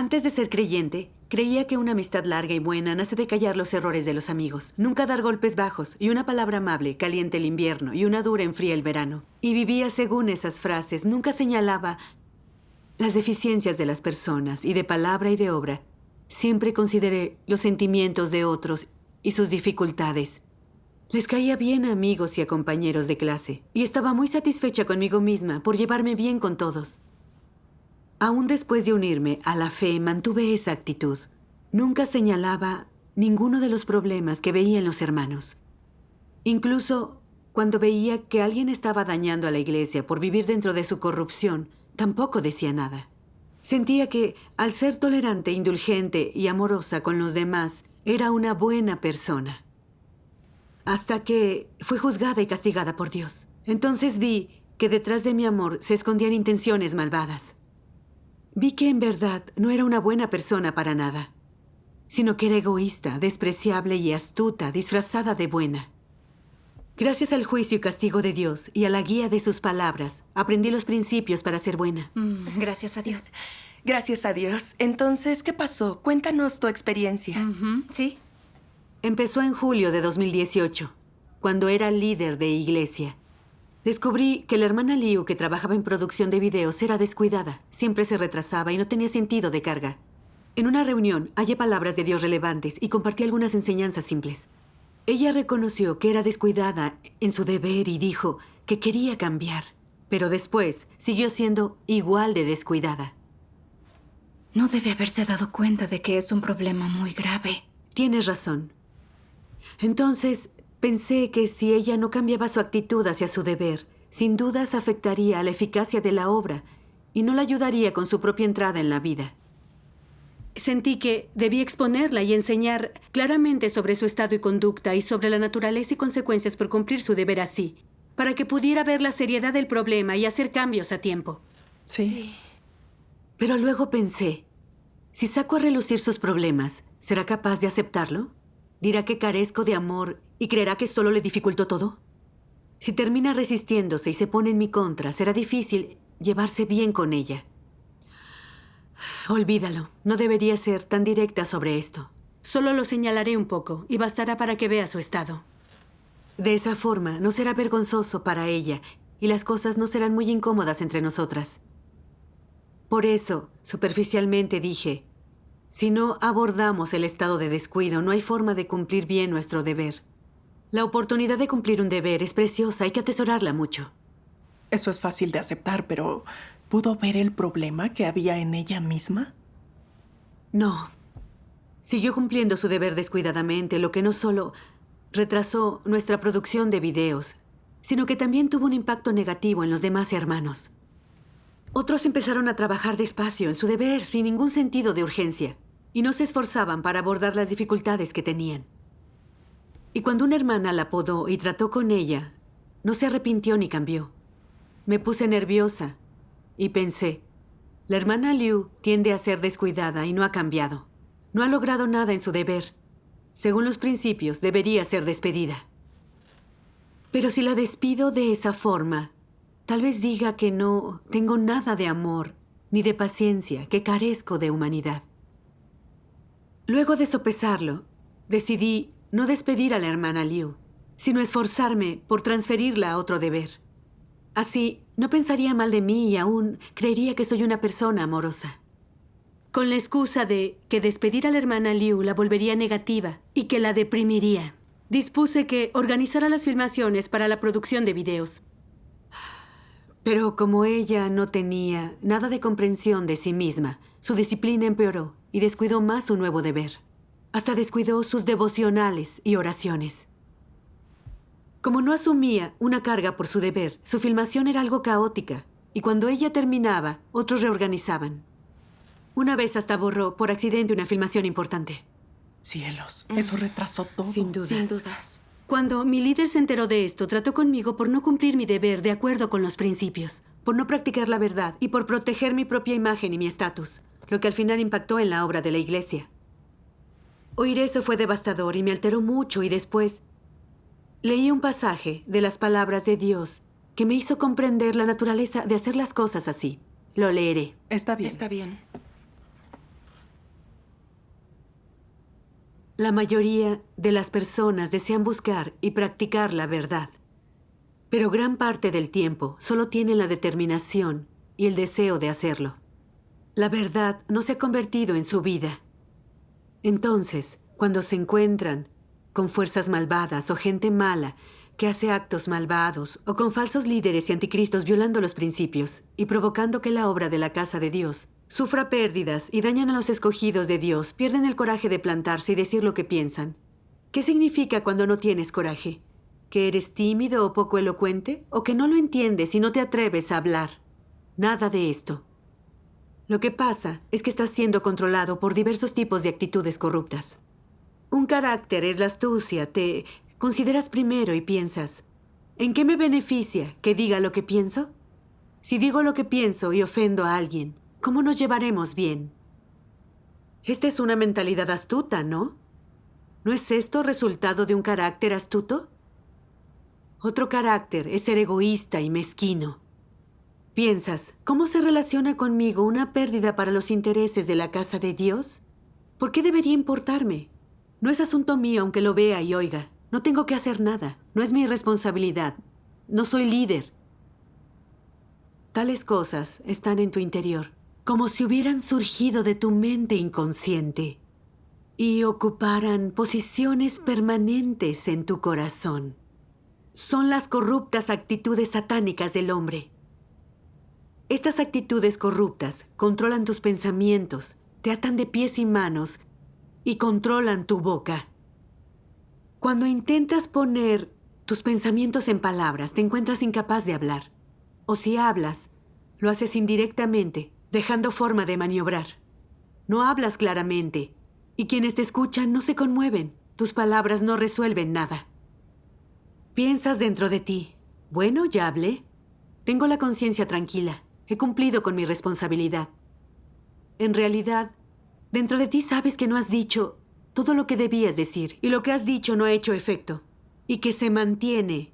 Antes de ser creyente, creía que una amistad larga y buena nace de callar los errores de los amigos, nunca dar golpes bajos, y una palabra amable calienta el invierno y una dura enfría el verano. Y vivía según esas frases, nunca señalaba las deficiencias de las personas, y de palabra y de obra. Siempre consideré los sentimientos de otros y sus dificultades. Les caía bien a amigos y a compañeros de clase, y estaba muy satisfecha conmigo misma por llevarme bien con todos. Aún después de unirme a la fe, mantuve esa actitud. Nunca señalaba ninguno de los problemas que veía en los hermanos. Incluso cuando veía que alguien estaba dañando a la iglesia por vivir dentro de su corrupción, tampoco decía nada. Sentía que, al ser tolerante, indulgente y amorosa con los demás, era una buena persona. Hasta que fui juzgada y castigada por Dios. Entonces vi que detrás de mi amor se escondían intenciones malvadas. Vi que en verdad no era una buena persona para nada, sino que era egoísta, despreciable y astuta, disfrazada de buena. Gracias al juicio y castigo de Dios y a la guía de sus palabras, aprendí los principios para ser buena. Gracias a Dios. Gracias a Dios. Entonces, ¿qué pasó? Cuéntanos tu experiencia. Sí. Empezó en julio de 2018, cuando era líder de iglesia. Descubrí que la hermana Liu, que trabajaba en producción de videos, era descuidada. Siempre se retrasaba y no tenía sentido de carga. En una reunión, hallé palabras de Dios relevantes y compartí algunas enseñanzas simples. Ella reconoció que era descuidada en su deber y dijo que quería cambiar. Pero después siguió siendo igual de descuidada. No debe haberse dado cuenta de que es un problema muy grave. Tienes razón. Entonces, pensé que si ella no cambiaba su actitud hacia su deber, sin dudas afectaría a la eficacia de la obra y no la ayudaría con su propia entrada en la vida. Sentí que debía exponerla y enseñar claramente sobre su estado y conducta y sobre la naturaleza y consecuencias por cumplir su deber así, para que pudiera ver la seriedad del problema y hacer cambios a tiempo. Sí. Pero luego pensé, si saco a relucir sus problemas, ¿será capaz de aceptarlo? ¿Dirá que carezco de amor y creerá que solo le dificultó todo? Si termina resistiéndose y se pone en mi contra, será difícil llevarse bien con ella. Olvídalo. No debería ser tan directa sobre esto. Solo lo señalaré un poco y bastará para que vea su estado. De esa forma, no será vergonzoso para ella y las cosas no serán muy incómodas entre nosotras. Por eso, superficialmente dije, si no abordamos el estado de descuido, no hay forma de cumplir bien nuestro deber. La oportunidad de cumplir un deber es preciosa, hay que atesorarla mucho. Eso es fácil de aceptar, pero ¿pudo ver el problema que había en ella misma? No. Siguió cumpliendo su deber descuidadamente, lo que no solo retrasó nuestra producción de videos, sino que también tuvo un impacto negativo en los demás hermanos. Otros empezaron a trabajar despacio en su deber sin ningún sentido de urgencia y no se esforzaban para abordar las dificultades que tenían. Y cuando una hermana la apodó y trató con ella, no se arrepintió ni cambió. Me puse nerviosa y pensé, la hermana Liu tiende a ser descuidada y no ha cambiado. No ha logrado nada en su deber. Según los principios, debería ser despedida. Pero si la despido de esa forma, tal vez diga que no tengo nada de amor ni de paciencia, que carezco de humanidad. Luego de sopesarlo, decidí no despedir a la hermana Liu, sino esforzarme por transferirla a otro deber. Así, no pensaría mal de mí y aún creería que soy una persona amorosa. Con la excusa de que despedir a la hermana Liu la volvería negativa y que la deprimiría, dispuse que organizara las filmaciones para la producción de videos. Pero como ella no tenía nada de comprensión de sí misma, su disciplina empeoró y descuidó más su nuevo deber. Hasta descuidó sus devocionales y oraciones. Como no asumía una carga por su deber, su filmación era algo caótica, y cuando ella terminaba, otros reorganizaban. Una vez hasta borró por accidente una filmación importante. Cielos, eso retrasó todo. Sin dudas. Sin dudas. Cuando mi líder se enteró de esto, trató conmigo por no cumplir mi deber de acuerdo con los principios, por no practicar la verdad y por proteger mi propia imagen y mi estatus, lo que al final impactó en la obra de la iglesia. Oír eso fue devastador y me alteró mucho y después leí un pasaje de las palabras de Dios que me hizo comprender la naturaleza de hacer las cosas así. Lo leeré. Está bien. Está bien. La mayoría de las personas desean buscar y practicar la verdad, pero gran parte del tiempo solo tienen la determinación y el deseo de hacerlo. La verdad no se ha convertido en su vida. Entonces, cuando se encuentran con fuerzas malvadas o gente mala que hace actos malvados, o con falsos líderes y anticristos violando los principios y provocando que la obra de la casa de Dios sufra pérdidas y dañan a los escogidos de Dios, pierden el coraje de plantarse y decir lo que piensan. ¿Qué significa cuando no tienes coraje? ¿Que eres tímido o poco elocuente? ¿O que no lo entiendes y no te atreves a hablar? Nada de esto. Lo que pasa es que estás siendo controlado por diversos tipos de actitudes corruptas. Un carácter es la astucia. Te consideras primero y piensas, ¿en qué me beneficia que diga lo que pienso? Si digo lo que pienso y ofendo a alguien, ¿cómo nos llevaremos bien? Esta es una mentalidad astuta, ¿no? ¿No es esto resultado de un carácter astuto? Otro carácter es ser egoísta y mezquino. Piensas, ¿cómo se relaciona conmigo una pérdida para los intereses de la casa de Dios? ¿Por qué debería importarme? No es asunto mío aunque lo vea y oiga. No tengo que hacer nada. No es mi responsabilidad. No soy líder. Tales cosas están en tu interior, como si hubieran surgido de tu mente inconsciente y ocuparan posiciones permanentes en tu corazón. Son las corruptas actitudes satánicas del hombre. Estas actitudes corruptas controlan tus pensamientos, te atan de pies y manos y controlan tu boca. Cuando intentas poner tus pensamientos en palabras, te encuentras incapaz de hablar. O si hablas, lo haces indirectamente, dejando forma de maniobrar. No hablas claramente, y quienes te escuchan no se conmueven. Tus palabras no resuelven nada. Piensas dentro de ti, bueno, ya hablé. Tengo la conciencia tranquila. He cumplido con mi responsabilidad. En realidad, dentro de ti sabes que no has dicho todo lo que debías decir, y lo que has dicho no ha hecho efecto, y que se mantiene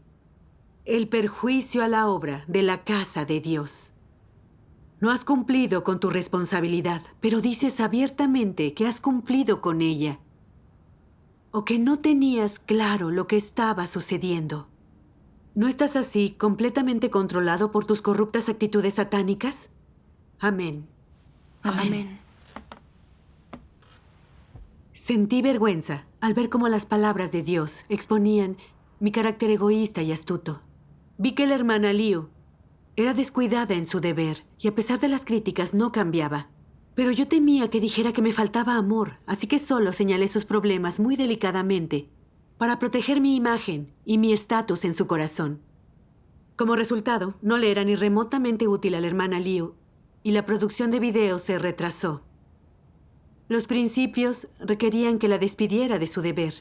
el perjuicio a la obra de la casa de Dios. No has cumplido con tu responsabilidad, pero dices abiertamente que has cumplido con ella, o que no tenías claro lo que estaba sucediendo. ¿No estás así completamente controlado por tus corruptas actitudes satánicas? Amén. Amén. Sentí vergüenza al ver cómo las palabras de Dios exponían mi carácter egoísta y astuto. Vi que la hermana Liu era descuidada en su deber y a pesar de las críticas no cambiaba. Pero yo temía que dijera que me faltaba amor, así que solo señalé sus problemas muy delicadamente para proteger mi imagen y mi estatus en su corazón. Como resultado, no le era ni remotamente útil a la hermana Liu y la producción de videos se retrasó. Los principios requerían que la despidiera de su deber.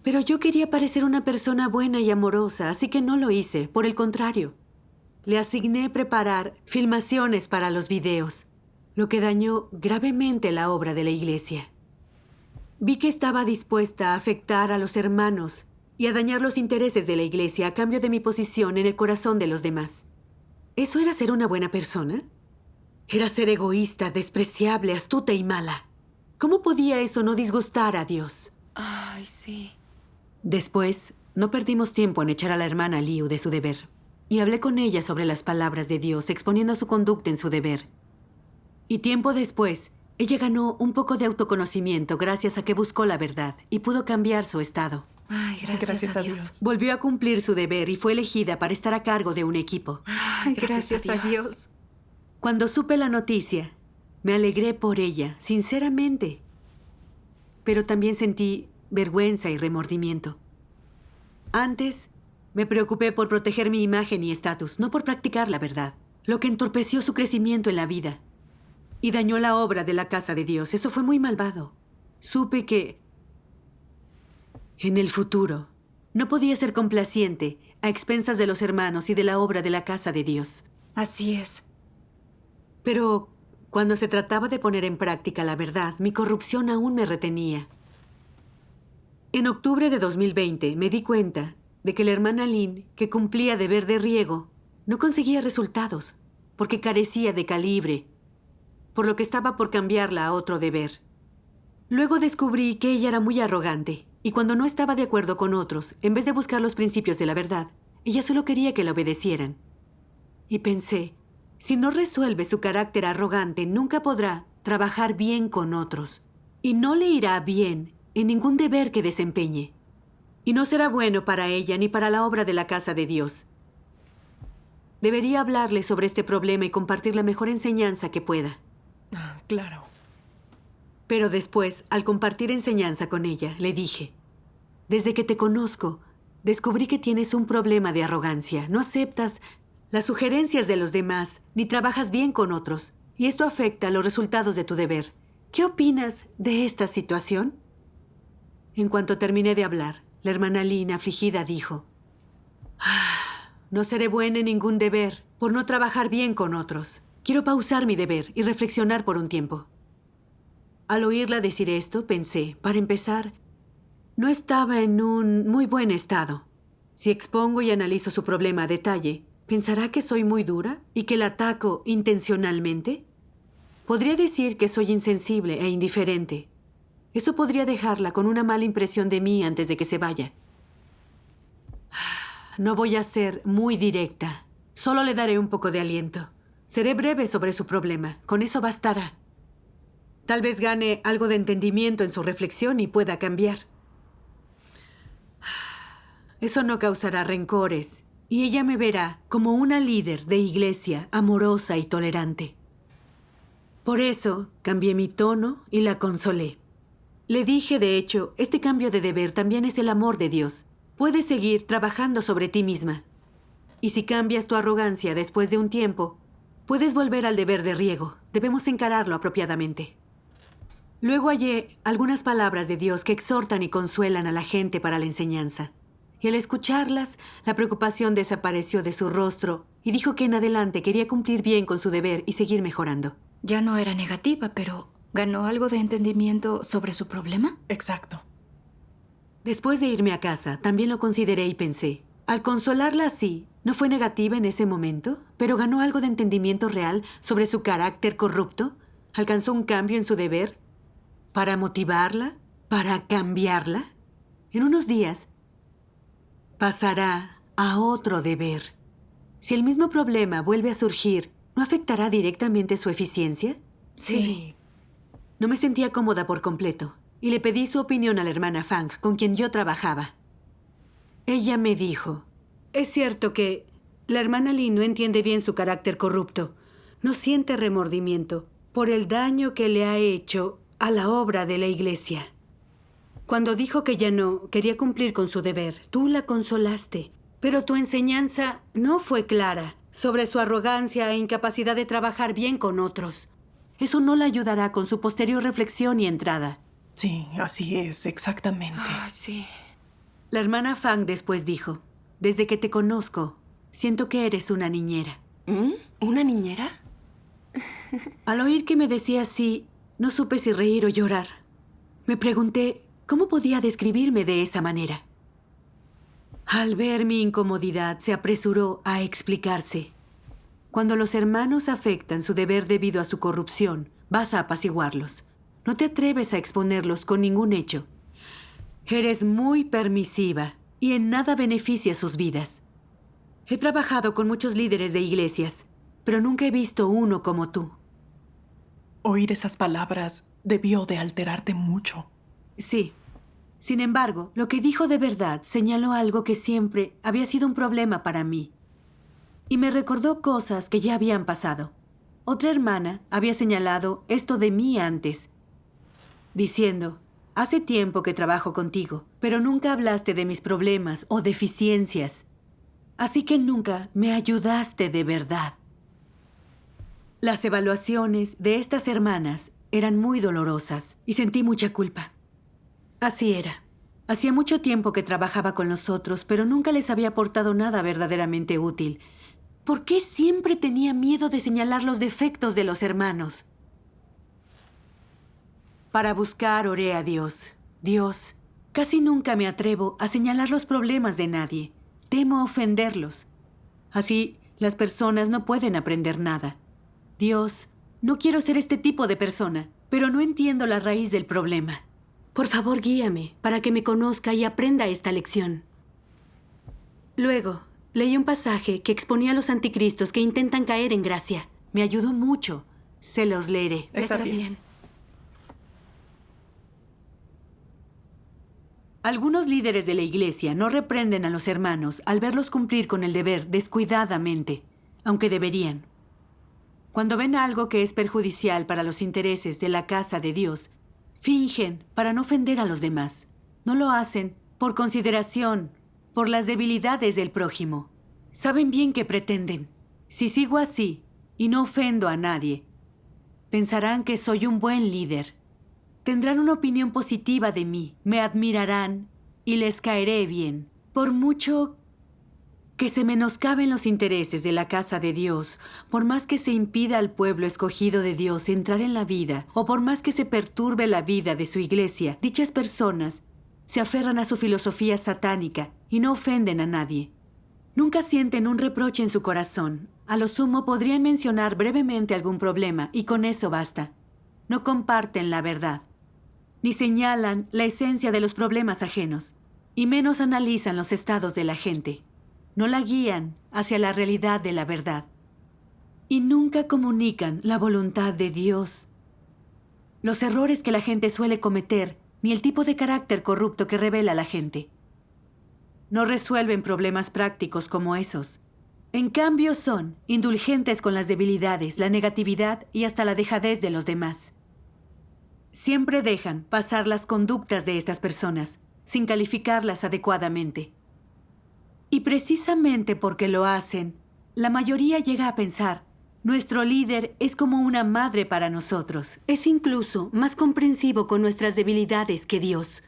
Pero yo quería parecer una persona buena y amorosa, así que no lo hice. Por el contrario, le asigné preparar filmaciones para los videos, lo que dañó gravemente la obra de la iglesia. Vi que estaba dispuesta a afectar a los hermanos y a dañar los intereses de la iglesia a cambio de mi posición en el corazón de los demás. ¿Eso era ser una buena persona? Era ser egoísta, despreciable, astuta y mala. ¿Cómo podía eso no disgustar a Dios? Ay, sí. Después, no perdimos tiempo en echar a la hermana Liu de su deber. Y hablé con ella sobre las palabras de Dios, exponiendo su conducta en su deber. Y tiempo después, ella ganó un poco de autoconocimiento gracias a que buscó la verdad y pudo cambiar su estado. Ay, gracias a Dios. Volvió a cumplir su deber y fue elegida para estar a cargo de un equipo. Ay, gracias a Dios. Cuando supe la noticia, me alegré por ella, sinceramente. Pero también sentí vergüenza y remordimiento. Antes, me preocupé por proteger mi imagen y estatus, no por practicar la verdad, lo que entorpeció su crecimiento en la vida y dañó la obra de la casa de Dios. Eso fue muy malvado. Supe que en el futuro no podía ser complaciente a expensas de los hermanos y de la obra de la casa de Dios. Así es. Pero cuando se trataba de poner en práctica la verdad, mi corrupción aún me retenía. En octubre de 2020 me di cuenta de que la hermana Lin, que cumplía deber de riego, no conseguía resultados porque carecía de calibre, por lo que estaba por cambiarla a otro deber. Luego descubrí que ella era muy arrogante, y cuando no estaba de acuerdo con otros, en vez de buscar los principios de la verdad, ella solo quería que la obedecieran. Y pensé, si no resuelve su carácter arrogante, nunca podrá trabajar bien con otros, y no le irá bien en ningún deber que desempeñe. Y no será bueno para ella ni para la obra de la casa de Dios. Debería hablarle sobre este problema y compartir la mejor enseñanza que pueda. Claro. Pero después, al compartir enseñanza con ella, le dije, desde que te conozco, descubrí que tienes un problema de arrogancia. No aceptas las sugerencias de los demás, ni trabajas bien con otros, y esto afecta los resultados de tu deber. ¿Qué opinas de esta situación? En cuanto terminé de hablar, la hermana Lynn, afligida, dijo, no seré buena en ningún deber por no trabajar bien con otros. Quiero pausar mi deber y reflexionar por un tiempo. Al oírla decir esto, pensé, para empezar, no estaba en un muy buen estado. Si expongo y analizo su problema a detalle, ¿pensará que soy muy dura y que la ataco intencionalmente? Podría decir que soy insensible e indiferente. Eso podría dejarla con una mala impresión de mí antes de que se vaya. No voy a ser muy directa. Solo le daré un poco de aliento. Seré breve sobre su problema. Con eso bastará. Tal vez gane algo de entendimiento en su reflexión y pueda cambiar. Eso no causará rencores, y ella me verá como una líder de iglesia amorosa y tolerante. Por eso cambié mi tono y la consolé. Le dije, de hecho, este cambio de deber también es el amor de Dios. Puedes seguir trabajando sobre ti misma. Y si cambias tu arrogancia después de un tiempo, puedes volver al deber de riego. Debemos encararlo apropiadamente. Luego hallé algunas palabras de Dios que exhortan y consuelan a la gente para la enseñanza. Y al escucharlas, la preocupación desapareció de su rostro y dijo que en adelante quería cumplir bien con su deber y seguir mejorando. Ya no era negativa, pero ¿ganó algo de entendimiento sobre su problema? Exacto. Después de irme a casa, también lo consideré y pensé, al consolarla así, ¿no fue negativa en ese momento? ¿Pero ganó algo de entendimiento real sobre su carácter corrupto? ¿Alcanzó un cambio en su deber? ¿Para motivarla? ¿Para cambiarla? En unos días pasará a otro deber. Si el mismo problema vuelve a surgir, ¿no afectará directamente su eficiencia? Sí. No me sentía cómoda por completo y le pedí su opinión a la hermana Fang, con quien yo trabajaba. Ella me dijo, es cierto que la hermana Lynn no entiende bien su carácter corrupto. No siente remordimiento por el daño que le ha hecho a la obra de la iglesia. Cuando dijo que ya no quería cumplir con su deber, tú la consolaste, pero tu enseñanza no fue clara sobre su arrogancia e incapacidad de trabajar bien con otros. Eso no la ayudará con su posterior reflexión y entrada. Sí, así es, exactamente. Sí. La hermana Fang después dijo, desde que te conozco, siento que eres una niñera. ¿Una niñera? Al oír que me decía así, no supe si reír o llorar. Me pregunté cómo podía describirme de esa manera. Al ver mi incomodidad, se apresuró a explicarse. Cuando los hermanos afectan su deber debido a su corrupción, vas a apaciguarlos. No te atreves a exponerlos con ningún hecho. Eres muy permisiva y en nada beneficia sus vidas. He trabajado con muchos líderes de iglesias, pero nunca he visto uno como tú. Oír esas palabras debió de alterarte mucho. Sí. Sin embargo, lo que dijo de verdad señaló algo que siempre había sido un problema para mí. Y me recordó cosas que ya habían pasado. Otra hermana había señalado esto de mí antes, diciendo, hace tiempo que trabajo contigo, pero nunca hablaste de mis problemas o deficiencias. Así que nunca me ayudaste de verdad. Las evaluaciones de estas hermanas eran muy dolorosas y sentí mucha culpa. Así era. Hacía mucho tiempo que trabajaba con los otros, pero nunca les había aportado nada verdaderamente útil. ¿Por qué siempre tenía miedo de señalar los defectos de los hermanos? Para buscar oré a Dios. Dios, casi nunca me atrevo a señalar los problemas de nadie. Temo ofenderlos. Así, las personas no pueden aprender nada. Dios, no quiero ser este tipo de persona, pero no entiendo la raíz del problema. Por favor, guíame para que me conozca y aprenda esta lección. Luego, leí un pasaje que exponía a los anticristos que intentan caer en gracia. Me ayudó mucho. Se los leeré. Está bien. Algunos líderes de la iglesia no reprenden a los hermanos al verlos cumplir con el deber descuidadamente, aunque deberían. Cuando ven algo que es perjudicial para los intereses de la casa de Dios, fingen para no ofender a los demás. No lo hacen por consideración, por las debilidades del prójimo. Saben bien qué pretenden. Si sigo así y no ofendo a nadie, pensarán que soy un buen líder. Tendrán una opinión positiva de mí, me admirarán y les caeré bien. Por mucho que se menoscaben los intereses de la casa de Dios, por más que se impida al pueblo escogido de Dios entrar en la vida, o por más que se perturbe la vida de su iglesia, dichas personas se aferran a su filosofía satánica y no ofenden a nadie. Nunca sienten un reproche en su corazón. A lo sumo podrían mencionar brevemente algún problema y con eso basta. No comparten la verdad, ni señalan la esencia de los problemas ajenos, y menos analizan los estados de la gente. No la guían hacia la realidad de la verdad. Y nunca comunican la voluntad de Dios. Los errores que la gente suele cometer, ni el tipo de carácter corrupto que revela la gente. No resuelven problemas prácticos como esos. En cambio son indulgentes con las debilidades, la negatividad y hasta la dejadez de los demás. Siempre dejan pasar las conductas de estas personas, sin calificarlas adecuadamente. Y precisamente porque lo hacen, la mayoría llega a pensar, nuestro líder es como una madre para nosotros. Es incluso más comprensivo con nuestras debilidades que Dios.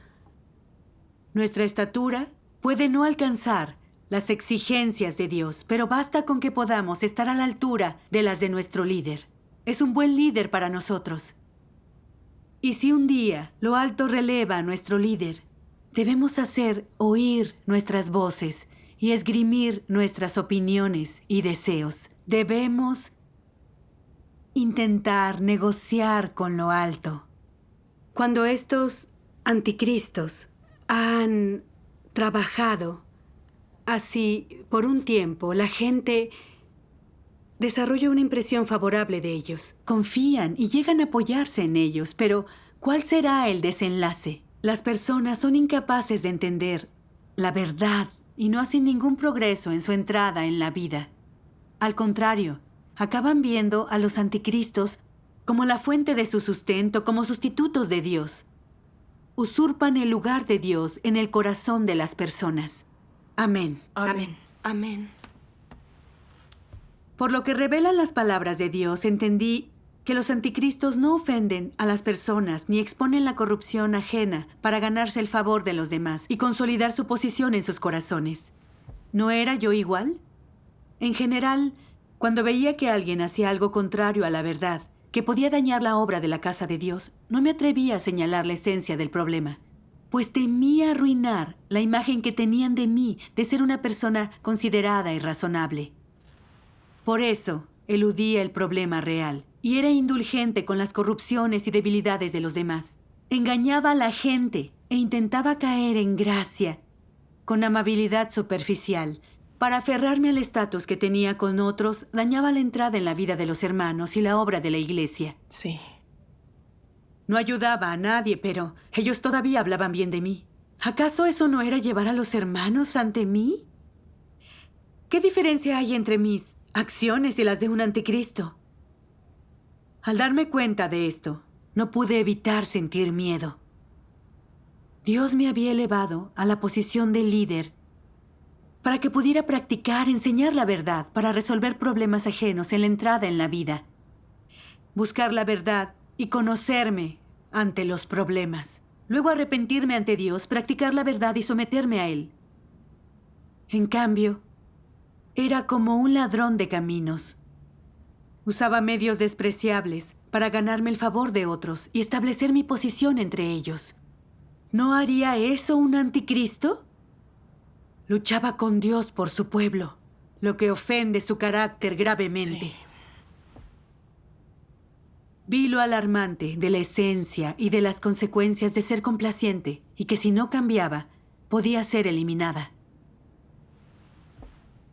Nuestra estatura puede no alcanzar las exigencias de Dios, pero basta con que podamos estar a la altura de las de nuestro líder. Es un buen líder para nosotros. Y si un día lo alto releva a nuestro líder, debemos hacer oír nuestras voces y esgrimir nuestras opiniones y deseos. Debemos intentar negociar con lo alto. Cuando estos anticristos han trabajado así por un tiempo, la gente desarrolla una impresión favorable de ellos. Confían y llegan a apoyarse en ellos, pero ¿cuál será el desenlace? Las personas son incapaces de entender la verdad y no hacen ningún progreso en su entrada en la vida. Al contrario, acaban viendo a los anticristos como la fuente de su sustento, como sustitutos de Dios. Usurpan el lugar de Dios en el corazón de las personas. Amén. Amén. Amén. Por lo que revelan las palabras de Dios, entendí que los anticristos no ofenden a las personas ni exponen la corrupción ajena para ganarse el favor de los demás y consolidar su posición en sus corazones. ¿No era yo igual? En general, cuando veía que alguien hacía algo contrario a la verdad, que podía dañar la obra de la casa de Dios, no me atrevía a señalar la esencia del problema, pues temía arruinar la imagen que tenían de mí de ser una persona considerada y razonable. Por eso, eludía el problema real y era indulgente con las corrupciones y debilidades de los demás. Engañaba a la gente e intentaba caer en gracia, con amabilidad superficial. Para aferrarme al estatus que tenía con otros, dañaba la entrada en la vida de los hermanos y la obra de la iglesia. Sí. No ayudaba a nadie, pero ellos todavía hablaban bien de mí. ¿Acaso eso no era llevar a los hermanos ante mí? ¿Qué diferencia hay entre mis acciones y las de un anticristo? Al darme cuenta de esto, no pude evitar sentir miedo. Dios me había elevado a la posición de líder para que pudiera practicar, enseñar la verdad, para resolver problemas ajenos en la entrada en la vida. Buscar la verdad y conocerme ante los problemas. Luego arrepentirme ante Dios, practicar la verdad y someterme a Él. En cambio, era como un ladrón de caminos. Usaba medios despreciables para ganarme el favor de otros y establecer mi posición entre ellos. ¿No haría eso un anticristo? Luchaba con Dios por su pueblo, lo que ofende su carácter gravemente. Sí. Vi lo alarmante de la esencia y de las consecuencias de ser complaciente y que si no cambiaba, podía ser eliminada.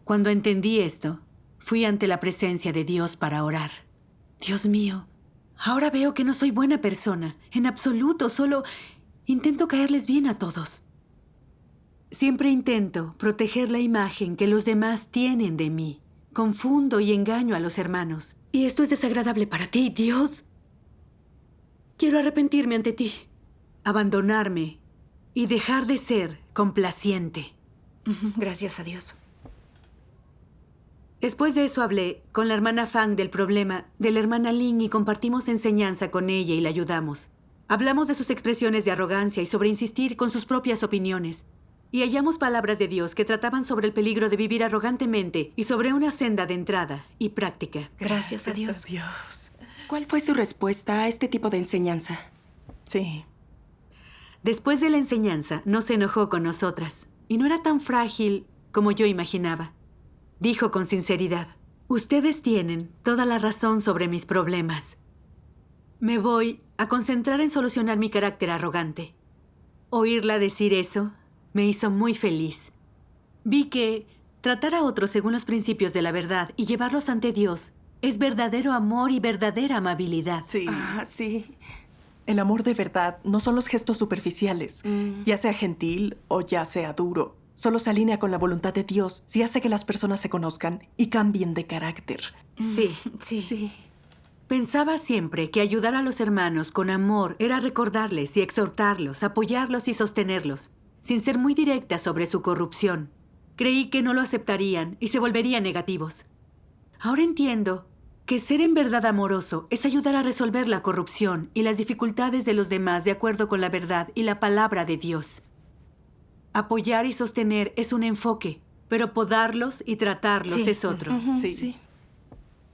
Cuando entendí esto, fui ante la presencia de Dios para orar. Dios mío, ahora veo que no soy buena persona, en absoluto, solo intento caerles bien a todos. Siempre intento proteger la imagen que los demás tienen de mí. Confundo y engaño a los hermanos. Y esto es desagradable para ti, Dios. Quiero arrepentirme ante ti, abandonarme y dejar de ser complaciente. Gracias a Dios. Después de eso hablé con la hermana Fang del problema de la hermana Ling y compartimos enseñanza con ella y la ayudamos. Hablamos de sus expresiones de arrogancia y sobre insistir con sus propias opiniones. Y hallamos palabras de Dios que trataban sobre el peligro de vivir arrogantemente y sobre una senda de entrada y práctica. Gracias a Dios. ¿Cuál fue su respuesta a este tipo de enseñanza? Sí. Después de la enseñanza, no se enojó con nosotras. Y no era tan frágil como yo imaginaba. Dijo con sinceridad, ustedes tienen toda la razón sobre mis problemas. Me voy a concentrar en solucionar mi carácter arrogante. Oírla decir eso me hizo muy feliz. Vi que tratar a otros según los principios de la verdad y llevarlos ante Dios es verdadero amor y verdadera amabilidad. Sí. Sí. El amor de verdad no son los gestos superficiales, ya sea gentil o ya sea duro. Solo se alinea con la voluntad de Dios si hace que las personas se conozcan y cambien de carácter. Sí. Sí. Pensaba siempre que ayudar a los hermanos con amor era recordarles y exhortarlos, apoyarlos y sostenerlos, sin ser muy directa sobre su corrupción. Creí que no lo aceptarían y se volverían negativos. Ahora entiendo que ser en verdad amoroso es ayudar a resolver la corrupción y las dificultades de los demás de acuerdo con la verdad y la palabra de Dios. Apoyar y sostener es un enfoque, pero podarlos y tratarlos es otro. Sí.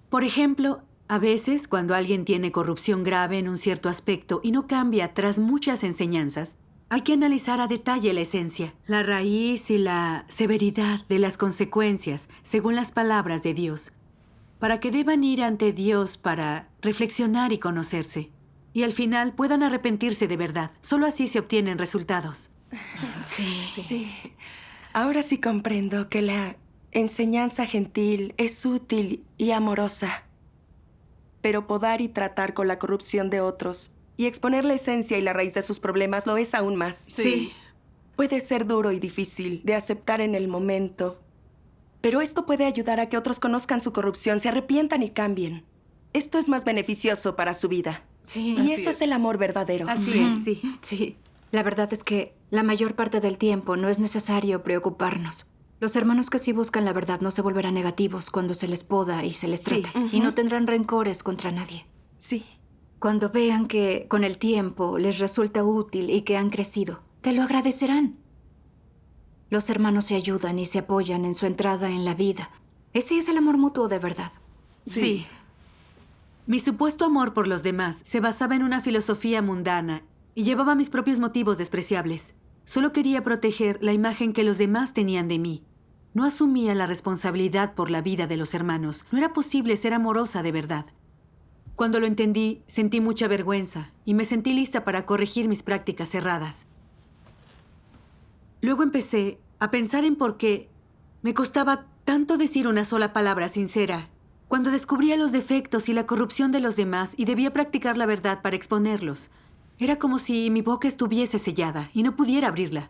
Por ejemplo, a veces cuando alguien tiene corrupción grave en un cierto aspecto y no cambia tras muchas enseñanzas, hay que analizar a detalle la esencia, la raíz y la severidad de las consecuencias según las palabras de Dios, para que deban ir ante Dios para reflexionar y conocerse. Y al final puedan arrepentirse de verdad. Solo así se obtienen resultados. Sí. Ahora sí comprendo que la enseñanza gentil es útil y amorosa. Pero podar y tratar con la corrupción de otros y exponer la esencia y la raíz de sus problemas lo es aún más. Sí. Puede ser duro y difícil de aceptar en el momento, pero esto puede ayudar a que otros conozcan su corrupción, se arrepientan y cambien. Esto es más beneficioso para su vida. Sí. Y eso es el amor verdadero. Así es, sí. Sí. La verdad es que la mayor parte del tiempo no es necesario preocuparnos. Los hermanos que sí buscan la verdad no se volverán negativos cuando se les poda y se les Sí. trata. Y no tendrán rencores contra nadie. Sí. Cuando vean que con el tiempo les resulta útil y que han crecido, te lo agradecerán. Los hermanos se ayudan y se apoyan en su entrada en la vida. Ese es el amor mutuo de verdad. Sí. Mi supuesto amor por los demás se basaba en una filosofía mundana y llevaba mis propios motivos despreciables. Solo quería proteger la imagen que los demás tenían de mí. No asumía la responsabilidad por la vida de los hermanos. No era posible ser amorosa de verdad. Cuando lo entendí, sentí mucha vergüenza y me sentí lista para corregir mis prácticas erradas. Luego empecé a pensar en por qué me costaba tanto decir una sola palabra sincera cuando descubría los defectos y la corrupción de los demás y debía practicar la verdad para exponerlos. Era como si mi boca estuviese sellada y no pudiera abrirla.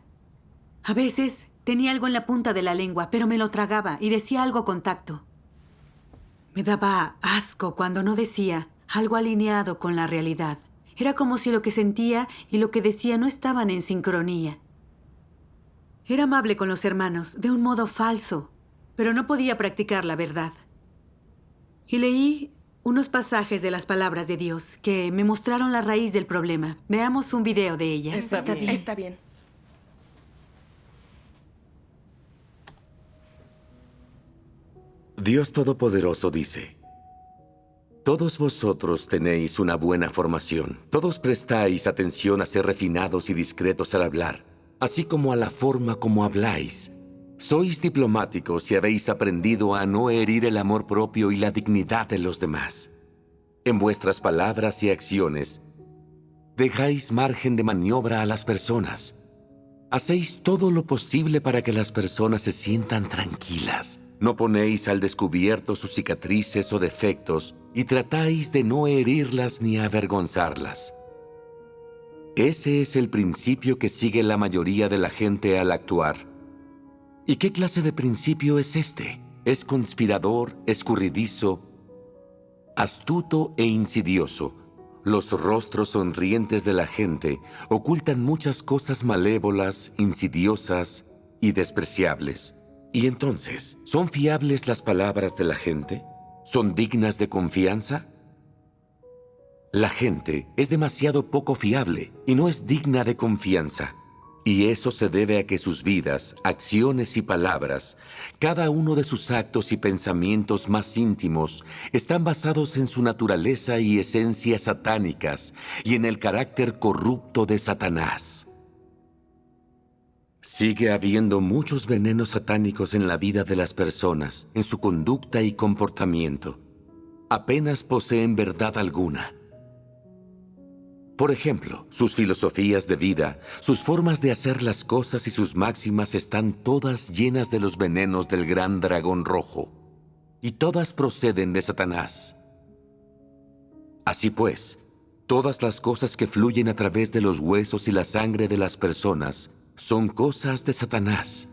A veces tenía algo en la punta de la lengua, pero me lo tragaba y decía algo con tacto. Me daba asco cuando no decía algo alineado con la realidad. Era como si lo que sentía y lo que decía no estaban en sincronía. Era amable con los hermanos, de un modo falso, pero no podía practicar la verdad. Y leí unos pasajes de las palabras de Dios que me mostraron la raíz del problema. Veamos un video de ellas. Está bien. Está bien. Dios Todopoderoso dice: todos vosotros tenéis una buena formación. Todos prestáis atención a ser refinados y discretos al hablar, así como a la forma como habláis. Sois diplomáticos y habéis aprendido a no herir el amor propio y la dignidad de los demás. En vuestras palabras y acciones, dejáis margen de maniobra a las personas. Hacéis todo lo posible para que las personas se sientan tranquilas. No ponéis al descubierto sus cicatrices o defectos y tratáis de no herirlas ni avergonzarlas. Ese es el principio que sigue la mayoría de la gente al actuar. ¿Y qué clase de principio es este? Es conspirador, escurridizo, astuto e insidioso. Los rostros sonrientes de la gente ocultan muchas cosas malévolas, insidiosas y despreciables. ¿Y entonces, son fiables las palabras de la gente? ¿Son dignas de confianza? La gente es demasiado poco fiable y no es digna de confianza. Y eso se debe a que sus vidas, acciones y palabras, cada uno de sus actos y pensamientos más íntimos, están basados en su naturaleza y esencia satánicas y en el carácter corrupto de Satanás. Sigue habiendo muchos venenos satánicos en la vida de las personas, en su conducta y comportamiento. Apenas poseen verdad alguna. Por ejemplo, sus filosofías de vida, sus formas de hacer las cosas y sus máximas están todas llenas de los venenos del gran dragón rojo, y todas proceden de Satanás. Así pues, todas las cosas que fluyen a través de los huesos y la sangre de las personas son cosas de Satanás.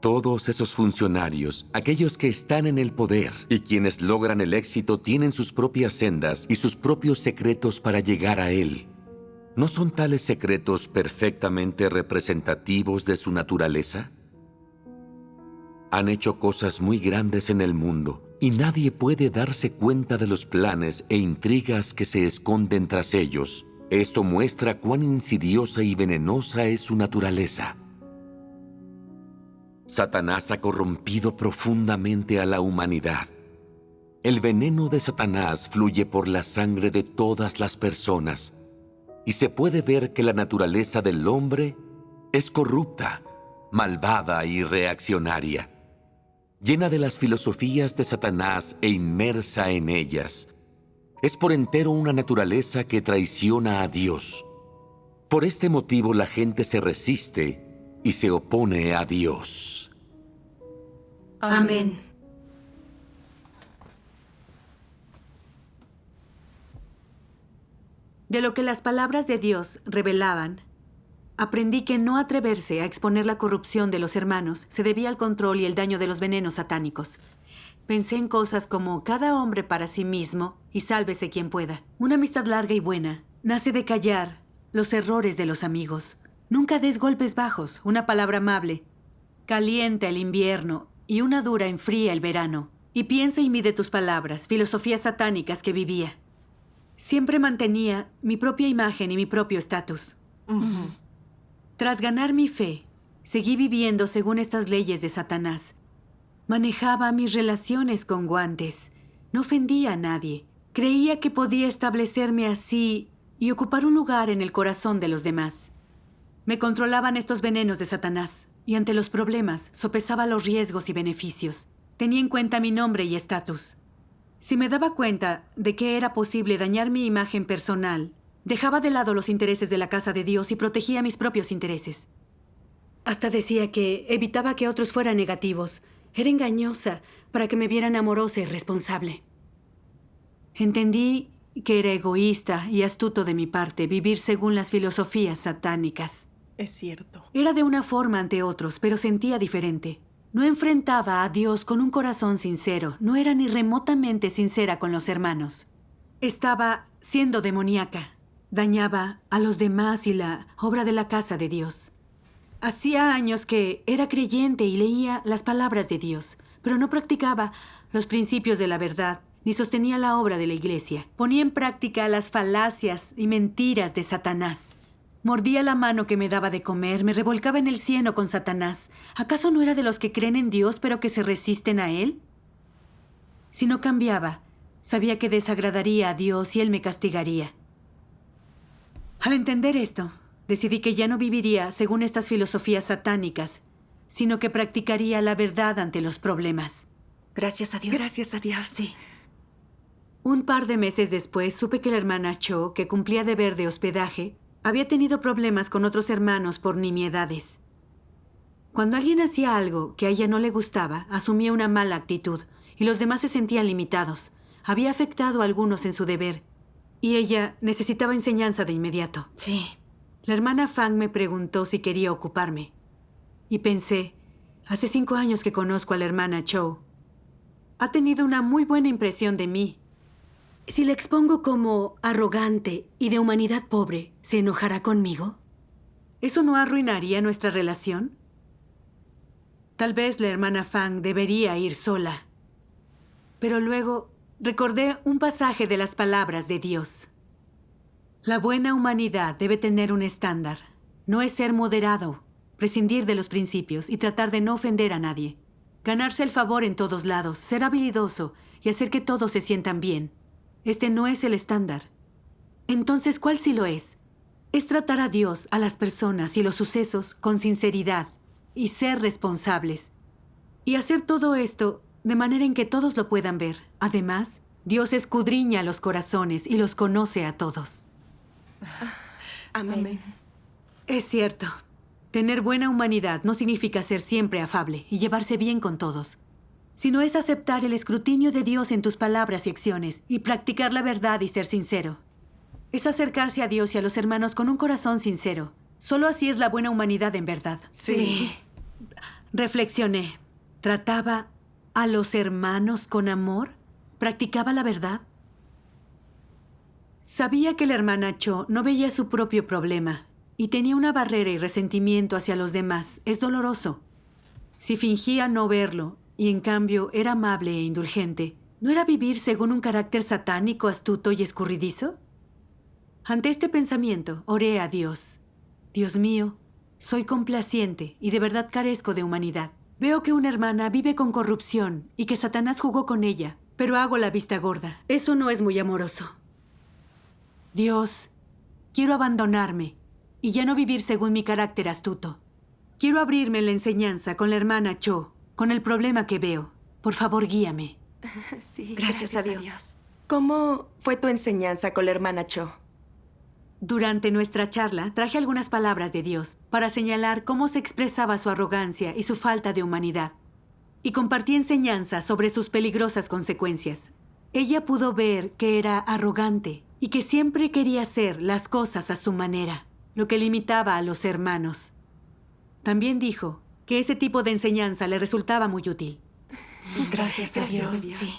Todos esos funcionarios, aquellos que están en el poder y quienes logran el éxito tienen sus propias sendas y sus propios secretos para llegar a él. ¿No son tales secretos perfectamente representativos de su naturaleza? Han hecho cosas muy grandes en el mundo y nadie puede darse cuenta de los planes e intrigas que se esconden tras ellos. Esto muestra cuán insidiosa y venenosa es su naturaleza. Satanás ha corrompido profundamente a la humanidad. El veneno de Satanás fluye por la sangre de todas las personas, y se puede ver que la naturaleza del hombre es corrupta, malvada y reaccionaria, llena de las filosofías de Satanás e inmersa en ellas. Es por entero una naturaleza que traiciona a Dios. Por este motivo la gente se resiste y se opone a Dios. Amén. De lo que las palabras de Dios revelaban, aprendí que no atreverse a exponer la corrupción de los hermanos se debía al control y el daño de los venenos satánicos. Pensé en cosas como cada hombre para sí mismo y sálvese quien pueda. Una amistad larga y buena nace de callar los errores de los amigos. Nunca des golpes bajos, una palabra amable calienta el invierno y una dura enfría el verano. Y piensa y mide tus palabras, filosofías satánicas que vivía. Siempre mantenía mi propia imagen y mi propio estatus. Tras ganar mi fe, seguí viviendo según estas leyes de Satanás. Manejaba mis relaciones con guantes. No ofendía a nadie. Creía que podía establecerme así y ocupar un lugar en el corazón de los demás. Me controlaban estos venenos de Satanás, y ante los problemas sopesaba los riesgos y beneficios. Tenía en cuenta mi nombre y estatus. Si me daba cuenta de que era posible dañar mi imagen personal, dejaba de lado los intereses de la casa de Dios y protegía mis propios intereses. Hasta decía que evitaba que otros fueran negativos. Era engañosa para que me vieran amorosa y responsable. Entendí que era egoísta y astuto de mi parte vivir según las filosofías satánicas. Es cierto. Era de una forma ante otros, pero sentía diferente. No enfrentaba a Dios con un corazón sincero. No era ni remotamente sincera con los hermanos. Estaba siendo demoníaca. Dañaba a los demás y la obra de la casa de Dios. Hacía años que era creyente y leía las palabras de Dios, pero no practicaba los principios de la verdad, ni sostenía la obra de la iglesia. Ponía en práctica las falacias y mentiras de Satanás. Mordía la mano que me daba de comer, me revolcaba en el cieno con Satanás. ¿Acaso no era de los que creen en Dios pero que se resisten a Él? Si no cambiaba, sabía que desagradaría a Dios y Él me castigaría. Al entender esto, decidí que ya no viviría según estas filosofías satánicas, sino que practicaría la verdad ante los problemas. Gracias a Dios. Gracias a Dios. Sí. Un par de meses después supe que la hermana Cho, que cumplía deber de hospedaje, había tenido problemas con otros hermanos por nimiedades. Cuando alguien hacía algo que a ella no le gustaba, asumía una mala actitud y los demás se sentían limitados. Había afectado a algunos en su deber y ella necesitaba enseñanza de inmediato. Sí. La hermana Fang me preguntó si quería ocuparme. Y pensé, hace 5 años que conozco a la hermana Cho. Ha tenido una muy buena impresión de mí. Si la expongo como arrogante y de humanidad pobre, ¿se enojará conmigo? ¿Eso no arruinaría nuestra relación? Tal vez la hermana Fang debería ir sola. Pero luego recordé un pasaje de las palabras de Dios. La buena humanidad debe tener un estándar. No es ser moderado, prescindir de los principios y tratar de no ofender a nadie. Ganarse el favor en todos lados, ser habilidoso y hacer que todos se sientan bien. Este no es el estándar. Entonces, ¿cuál sí lo es? Es tratar a Dios, a las personas y los sucesos con sinceridad y ser responsables. Y hacer todo esto de manera en que todos lo puedan ver. Además, Dios escudriña los corazones y los conoce a todos. Amén. Es cierto. Tener buena humanidad no significa ser siempre afable y llevarse bien con todos, sino es aceptar el escrutinio de Dios en tus palabras y acciones y practicar la verdad y ser sincero. Es acercarse a Dios y a los hermanos con un corazón sincero. Solo así es la buena humanidad en verdad. Sí. Reflexioné. ¿Trataba a los hermanos con amor? ¿Practicaba la verdad? Sabía que la hermana Cho no veía su propio problema y tenía una barrera y resentimiento hacia los demás. Es doloroso. Si fingía no verlo y en cambio era amable e indulgente, ¿no era vivir según un carácter satánico, astuto y escurridizo? Ante este pensamiento, oré a Dios. Dios mío, soy complaciente y de verdad carezco de humanidad. Veo que una hermana vive con corrupción y que Satanás jugó con ella, pero hago la vista gorda. Eso no es muy amoroso. Dios, quiero abandonarme y ya no vivir según mi carácter astuto. Quiero abrirme en la enseñanza con la hermana Cho, con el problema que veo. Por favor, guíame. Sí, Gracias a Dios. ¿Cómo fue tu enseñanza con la hermana Cho? Durante nuestra charla, traje algunas palabras de Dios para señalar cómo se expresaba su arrogancia y su falta de humanidad. Y compartí enseñanzas sobre sus peligrosas consecuencias. Ella pudo ver que era arrogante y que siempre quería hacer las cosas a su manera, lo que limitaba a los hermanos. También dijo que ese tipo de enseñanza le resultaba muy útil. Gracias a Dios. Sí.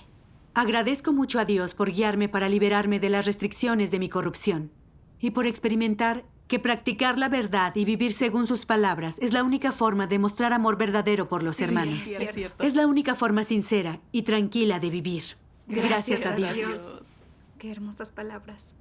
Agradezco mucho a Dios por guiarme para liberarme de las restricciones de mi corrupción y por experimentar que practicar la verdad y vivir según sus palabras es la única forma de mostrar amor verdadero por los hermanos. Sí, es cierto. Es la única forma sincera y tranquila de vivir. Gracias a Dios. Qué hermosas palabras.